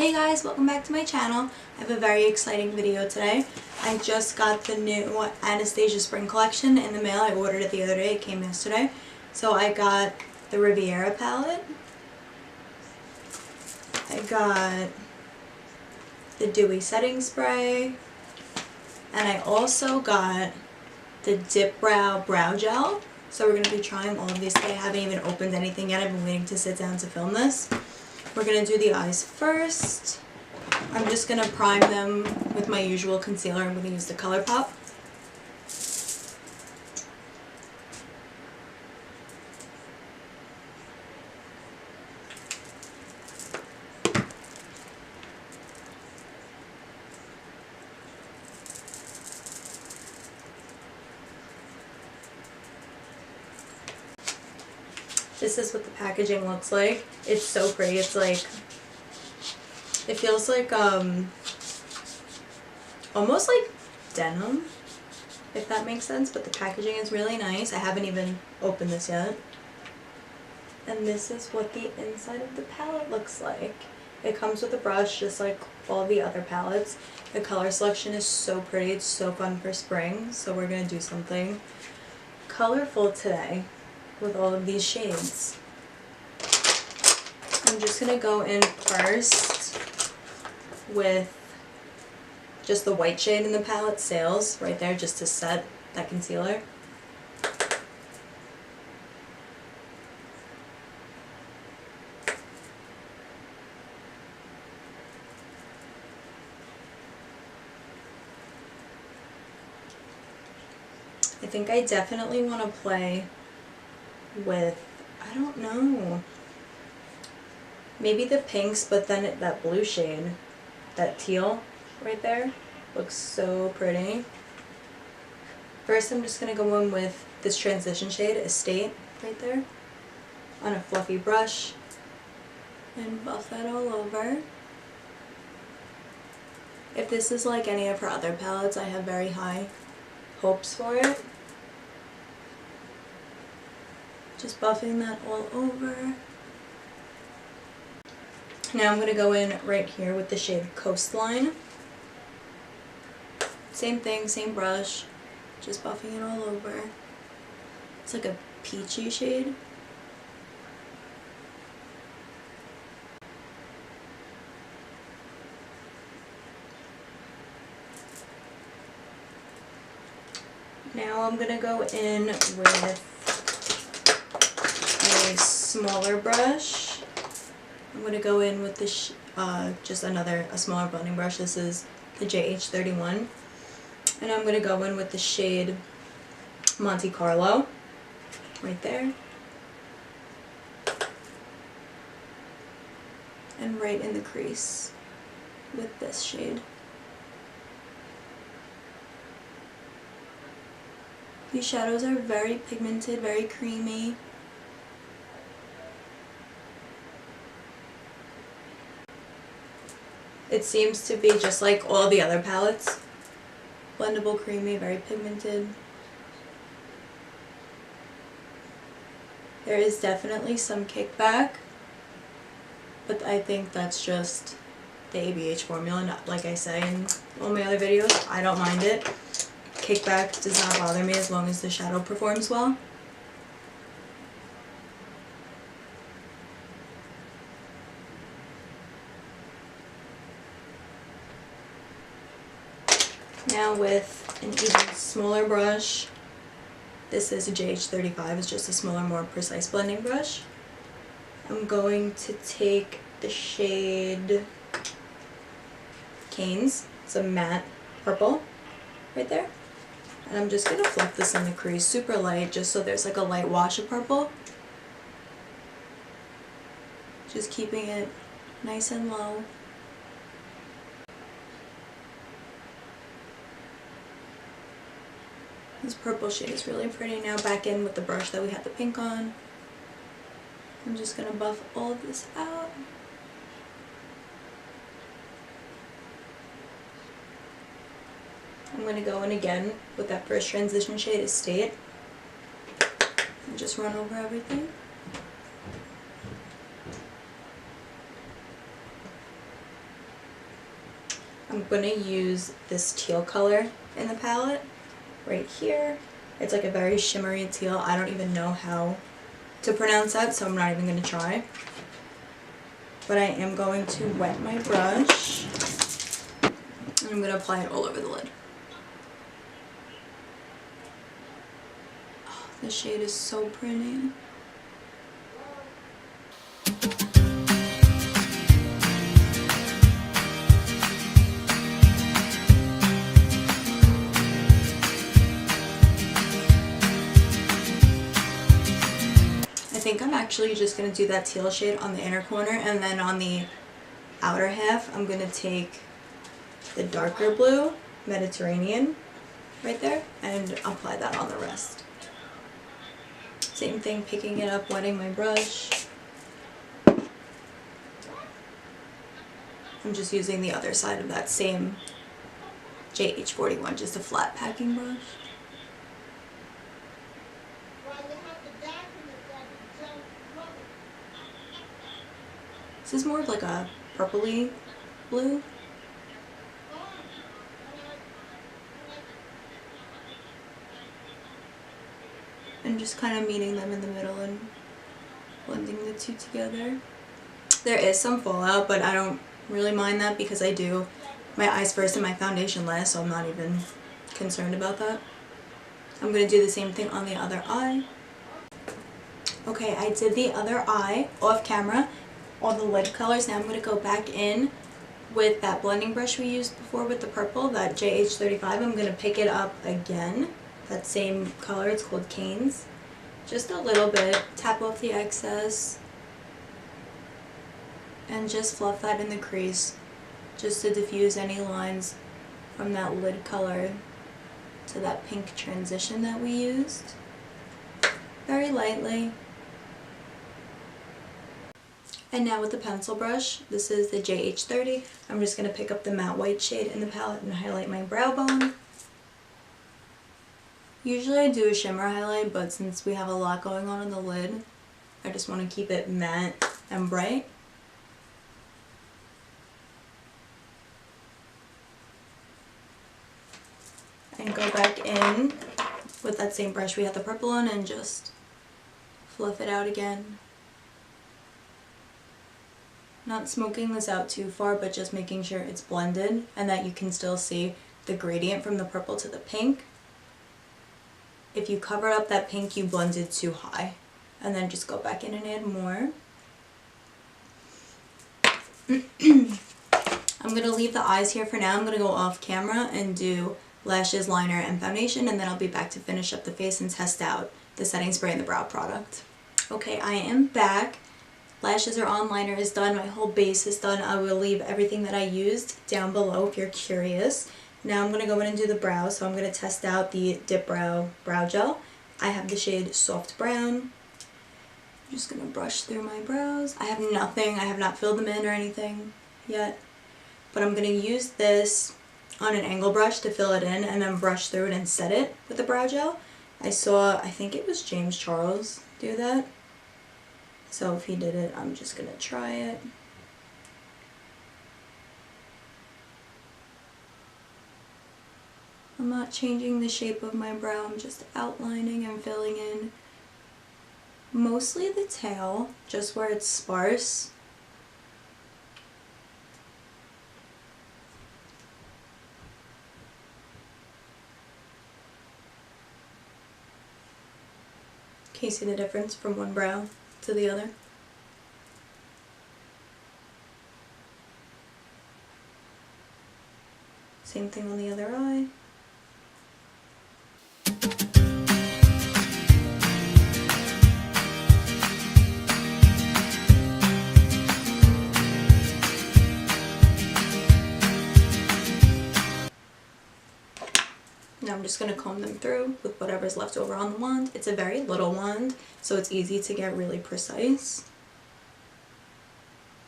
Hey guys, welcome back to my channel. I have a very exciting video today. I just got the new Anasiasia spring collection in the mail. I ordered it the other day, it came yesterday. So I got the Riviera palette. I got the Dewy setting spray. And I also got the Dip Brow Gel. So we're going to be trying all of these today. I haven't even opened anything yet. I've been waiting to sit down to film this. We're going to do the eyes first. I'm just going to prime them with my usual concealer. I'm going to use the ColourPop. This is what the packaging looks like. It's so pretty. It's like, it feels like almost like denim, if that makes sense, but the packaging is really nice. I haven't even opened this yet. And this is what the inside of the palette looks like. It comes with a brush just like all the other palettes. The color selection is so pretty. It's so fun for spring, so we're going to do something colorful today with all of these shades. I'm just going to go in first with just the white shade in the palette, Sales, right there, just to set that concealer. I think I definitely want to play with, I don't know, maybe the pinks, but then that blue shade, that teal right there, looks so pretty. First I'm just going to go in with this transition shade, Estate, right there, on a fluffy brush, and buff that all over. If this is like any of her other palettes, I have very high hopes for it. Just buffing that all over. Now I'm going to go in right here with the shade Coastline. Same thing, same brush, just buffing it all over. It's like a peachy shade. Now I'm going to go in with a smaller brush. I'm going to go in with this, just a smaller blending brush. This is the JH31. And I'm going to go in with the shade Monte Carlo, right there. And right in the crease with this shade. These shadows are very pigmented, very creamy. It seems to be just like all the other palettes. Blendable, creamy, very pigmented. There is definitely some kickback, but I think that's just the ABH formula. Not, like I say in all my other videos, I don't mind it. Kickback does not bother me as long as the shadow performs well. Now with an even smaller brush, this is a JH35, it's just a smaller, more precise blending brush. I'm going to take the shade Canes, it's a matte purple, right there. And I'm just going to fluff this in the crease super light, just so there's like a light wash of purple. Just keeping it nice and low. This purple shade is really pretty. Now back in with the brush that we had the pink on. I'm just going to buff all of this out. I'm going to go in again with that first transition shade, Estate, and just run over everything. I'm going to use this teal color in the palette right here. It's like a very shimmery teal. I don't even know how to pronounce that, so I'm not even going to try. But I am going to wet my brush, and I'm going to apply it all over the lid. Oh, the shade is so pretty. I think I'm actually just going to do that teal shade on the inner corner, and then on the outer half I'm going to take the darker blue, Mediterranean, right there, and apply that on the rest. Same thing, picking it up, wetting my brush. I'm just using the other side of that same JH41, just a flat packing brush. This is more of like a purpley blue. And just kind of meeting them in the middle and blending the two together. There is some fallout, but I don't really mind that because I do my eyes first and my foundation last, so I'm not even concerned about that. I'm going to do the same thing on the other eye. Okay, I did the other eye off camera. All the lid colors. Now I'm going to go back in with that blending brush we used before with the purple, that JH35. I'm going to pick it up again, that same color, it's called Canes. Just a little bit, tap off the excess, and just fluff that in the crease, just to diffuse any lines from that lid color to that pink transition that we used. Very lightly. And now with the pencil brush, this is the JH30, I'm just going to pick up the matte white shade in the palette and highlight my brow bone. Usually I do a shimmer highlight, but since we have a lot going on the lid, I just want to keep it matte and bright. And go back in with that same brush we had the purple on and just fluff it out again. Not smoking this out too far, but just making sure it's blended and that you can still see the gradient from the purple to the pink. If you covered up that pink, you blended too high. And then just go back in and add more. I'm going to leave the eyes here for now. I'm going to go off camera and do lashes, liner, and foundation, and then I'll be back to finish up the face and test out the setting spray and the brow product. Okay, I am back. Lashes are on, liner is done, my whole base is done. I will leave everything that I used down below if you're curious. Now I'm going to go in and do the brow, so I'm going to test out the Dip Brow Brow Gel. I have the shade Soft Brown. I'm just going to brush through my brows. I have nothing, I have not filled them in or anything yet. But I'm going to use this on an angle brush to fill it in and then brush through it and set it with the brow gel. I think it was James Charles do that. So if he did it, I'm just going to try it. I'm not changing the shape of my brow, I'm just outlining and filling in mostly the tail, just where it's sparse. Can you see the difference from one brow to the other? Same thing on the other eye. Now I'm just going to comb them through with whatever's left over on the wand. It's a very little wand, so it's easy to get really precise.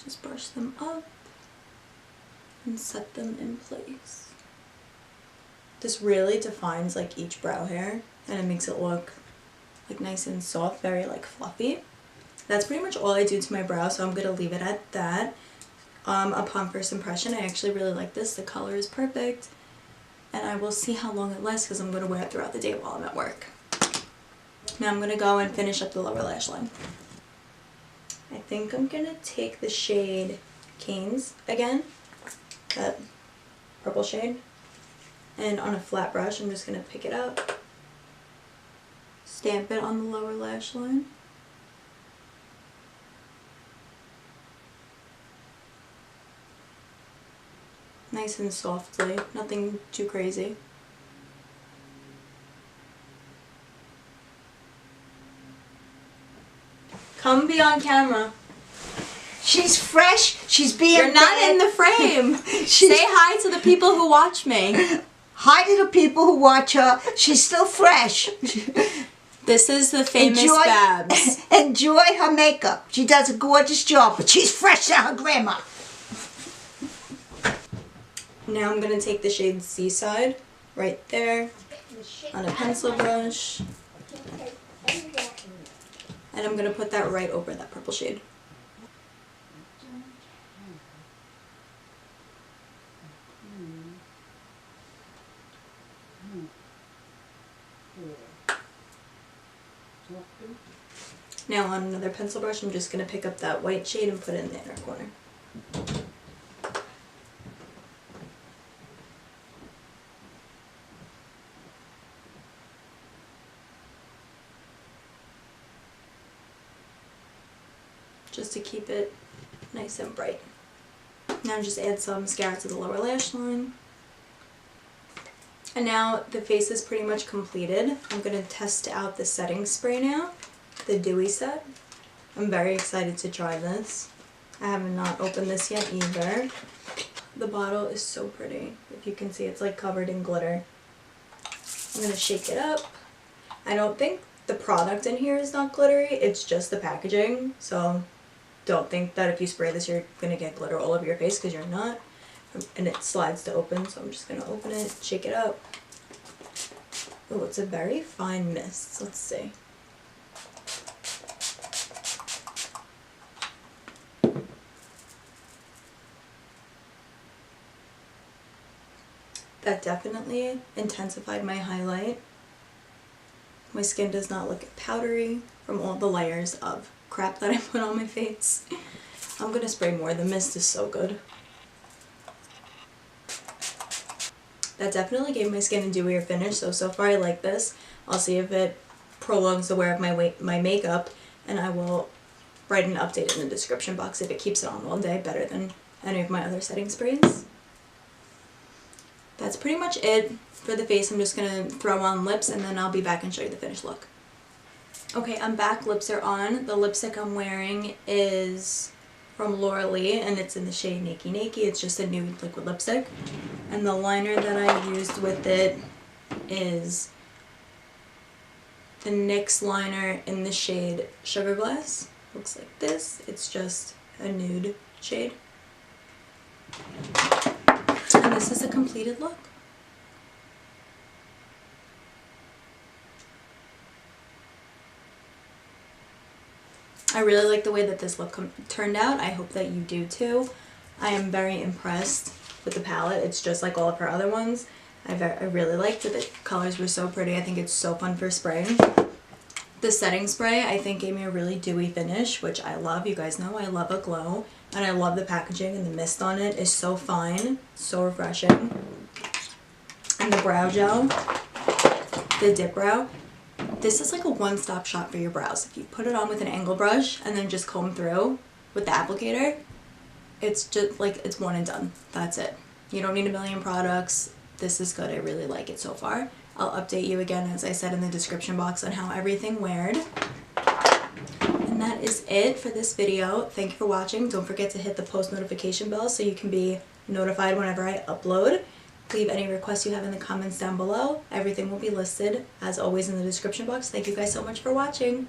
Just brush them up and set them in place. This really defines like each brow hair, and it makes it look like nice and soft, very like fluffy. That's pretty much all I do to my brow, so I'm going to leave it at that. upon first impression. I actually really like this. The color is perfect. And I will see how long it lasts because I'm going to wear it throughout the day while I'm at work. Now I'm going to go and finish up the lower lash line. I think I'm going to take the shade Canes again, that purple shade, and on a flat brush I'm just going to pick it up, stamp it on the lower lash line. Nice and softly, nothing too crazy. Come be on camera. She's fresh. She's being You're not in the frame. Say hi to the people who watch me. Hi to the people who watch her. She's still fresh. This is the famous Babs. Enjoy her makeup. She does a gorgeous job, but she's fresh to her grandma. Now I'm going to take the shade Seaside right there on a pencil brush. And I'm going to put that right over that purple shade. Now on another pencil brush, I'm just going to pick up that white shade and put it in the inner corner. Just to keep it nice and bright. Now just add some mascara to the lower lash line. And now the face is pretty much completed. I'm going to test out the setting spray now, the Dewy set. I'm very excited to try this. I have not opened this yet either. The bottle is so pretty. If you can see, it's like covered in glitter. I'm going to shake it up. I don't think the product in here is not glittery, it's just the packaging. So don't think that if you spray this you're going to get glitter all over your face, because you're not. And it slides to open, so I'm just going to open it, shake it up. Oh, it's a very fine mist. Let's see. That definitely intensified my highlight. My skin does not look powdery from all the layers of crap that I put on my face. I'm gonna spray more. The mist is so good. That definitely gave my skin a dewier finish, so far I like this. I'll see if it prolongs the wear of my makeup, and I will write an update in the description box if it keeps it on all day better than any of my other setting sprays. That's pretty much it for the face. I'm just going to throw on lips and then I'll be back and show you the finished look. Okay, I'm back. Lips are on. The lipstick I'm wearing is from Loreal and it's in the shade Nakey. It's just a nude liquid lipstick. And the liner that I used with it is the NYX liner in the shade Sugar Glass. Looks like this. It's just a nude shade. And this is a completed look. I really like the way that this look turned out. I hope that you do too. I am very impressed with the palette. It's just like all of her other ones. I really liked it. The colors were so pretty. I think it's so fun for spraying. The setting spray I think gave me a really dewy finish, which I love. You guys know I love a glow. And I love the packaging, and the mist on it is so fine, so refreshing. And the brow gel, the dip brow, this is like a one-stop shop for your brows. If you put it on with an angle brush and then just comb through with the applicator, it's just like, it's one and done. That's it. You don't need a million products. This is good. I really like it so far. I'll update you again, as I said in the description box, on how everything weared. And that is it for this video. Thank you for watching. Don't forget to hit the post notification bell so you can be notified whenever I upload. Leave any requests you have in the comments down below. Everything will be listed, as always, in the description box. Thank you guys so much for watching.